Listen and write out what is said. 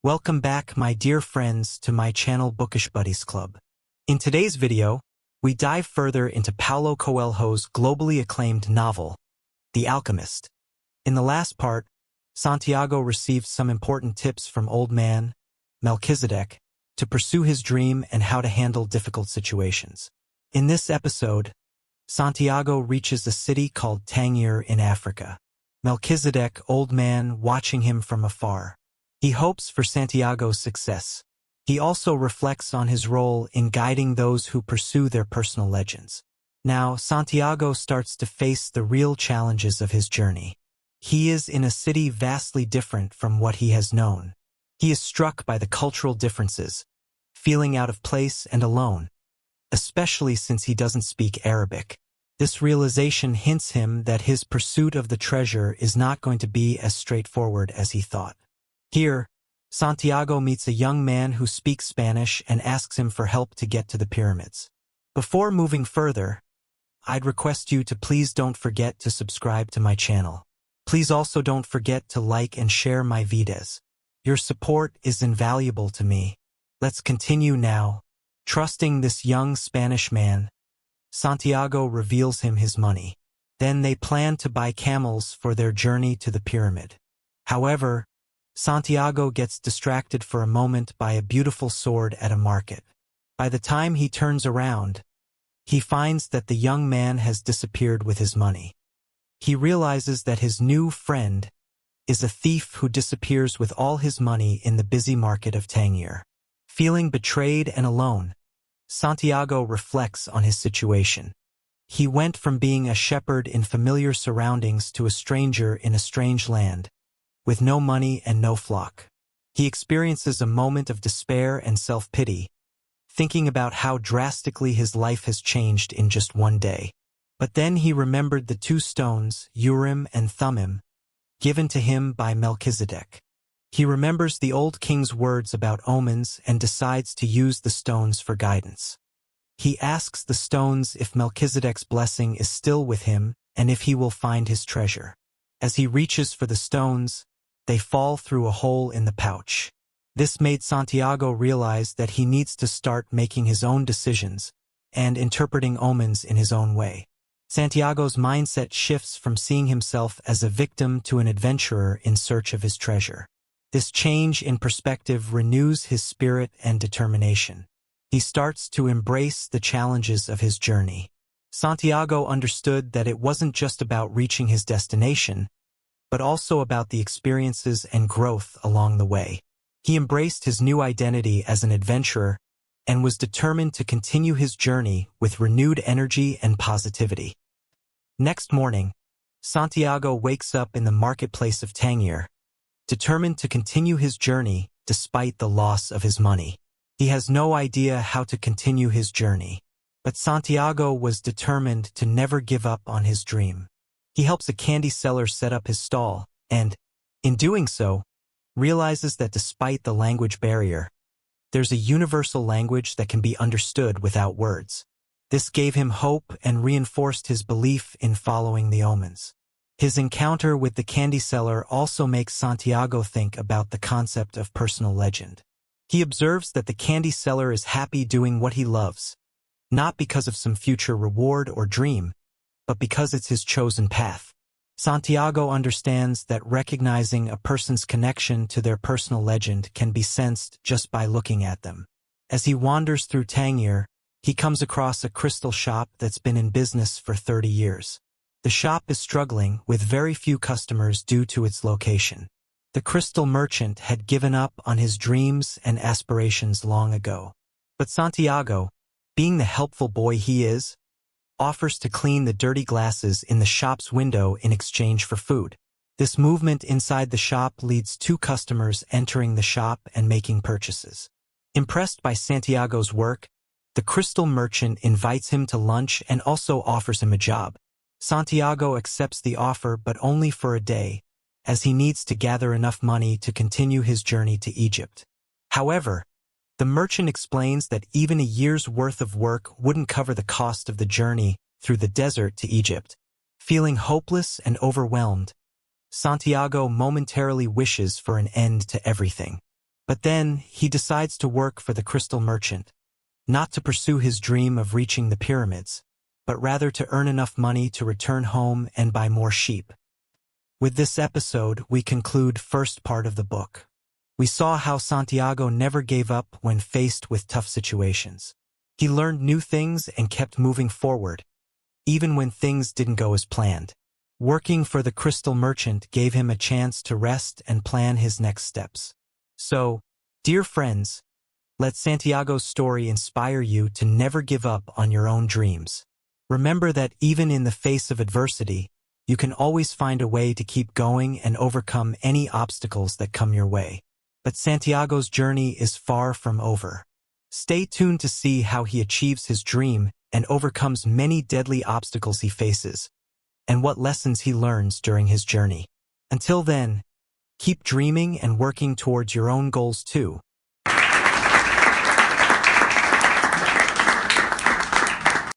Welcome back, my dear friends, to my channel Bookish Buddies Club. In today's video, we dive further into Paulo Coelho's globally acclaimed novel, The Alchemist. In the last part, Santiago received some important tips from old man Melchizedek to pursue his dream and how to handle difficult situations. In this episode, Santiago reaches a city called Tangier in Africa. Melchizedek, old man, watching him from afar. He hopes for Santiago's success. He also reflects on his role in guiding those who pursue their personal legends. Now, Santiago starts to face the real challenges of his journey. He is in a city vastly different from what he has known. He is struck by the cultural differences, feeling out of place and alone, especially since he doesn't speak Arabic. This realization hints him that his pursuit of the treasure is not going to be as straightforward as he thought. Here, Santiago meets a young man who speaks Spanish and asks him for help to get to the pyramids. Before moving further, I'd request you to please don't forget to subscribe to my channel. Please also don't forget to like and share my videos. Your support is invaluable to me. Let's continue now. Trusting this young Spanish man, Santiago reveals him his money. Then they plan to buy camels for their journey to the pyramid. However, Santiago gets distracted for a moment by a beautiful sword at a market. By the time he turns around, he finds that the young man has disappeared with his money. He realizes that his new friend is a thief who disappears with all his money in the busy market of Tangier. Feeling betrayed and alone, Santiago reflects on his situation. He went from being a shepherd in familiar surroundings to a stranger in a strange land, with no money and no flock. He experiences a moment of despair and self-pity, thinking about how drastically his life has changed in just one day. But then he remembered the two stones, Urim and Thummim, given to him by Melchizedek. He remembers the old king's words about omens and decides to use the stones for guidance. He asks the stones if Melchizedek's blessing is still with him and if he will find his treasure. As he reaches for the stones, they fall through a hole in the pouch. This made Santiago realize that he needs to start making his own decisions and interpreting omens in his own way. Santiago's mindset shifts from seeing himself as a victim to an adventurer in search of his treasure. This change in perspective renews his spirit and determination. He starts to embrace the challenges of his journey. Santiago understood that it wasn't just about reaching his destination, but also about the experiences and growth along the way. He embraced his new identity as an adventurer and was determined to continue his journey with renewed energy and positivity. Next morning, Santiago wakes up in the marketplace of Tangier, determined to continue his journey despite the loss of his money. He has no idea how to continue his journey, but Santiago was determined to never give up on his dream. He helps a candy seller set up his stall and, in doing so, realizes that despite the language barrier, there's a universal language that can be understood without words. This gave him hope and reinforced his belief in following the omens. His encounter with the candy seller also makes Santiago think about the concept of personal legend. He observes that the candy seller is happy doing what he loves, not because of some future reward or dream, but because it's his chosen path. Santiago understands that recognizing a person's connection to their personal legend can be sensed just by looking at them. As he wanders through Tangier, he comes across a crystal shop that's been in business for 30 years. The shop is struggling with very few customers due to its location. The crystal merchant had given up on his dreams and aspirations long ago. But Santiago, being the helpful boy he is, offers to clean the dirty glasses in the shop's window in exchange for food. This movement inside the shop leads two customers entering the shop and making purchases. Impressed by Santiago's work, the crystal merchant invites him to lunch and also offers him a job. Santiago accepts the offer, but only for a day, as he needs to gather enough money to continue his journey to Egypt. However, the merchant explains that even a year's worth of work wouldn't cover the cost of the journey through the desert to Egypt. Feeling hopeless and overwhelmed, Santiago momentarily wishes for an end to everything. But then, he decides to work for the crystal merchant, not to pursue his dream of reaching the pyramids, but rather to earn enough money to return home and buy more sheep. With this episode, we conclude first part of the book. We saw how Santiago never gave up when faced with tough situations. He learned new things and kept moving forward, even when things didn't go as planned. Working for the crystal merchant gave him a chance to rest and plan his next steps. So, dear friends, let Santiago's story inspire you to never give up on your own dreams. Remember that even in the face of adversity, you can always find a way to keep going and overcome any obstacles that come your way. But Santiago's journey is far from over. Stay tuned to see how he achieves his dream and overcomes many deadly obstacles he faces, and what lessons he learns during his journey. Until then, keep dreaming and working towards your own goals too.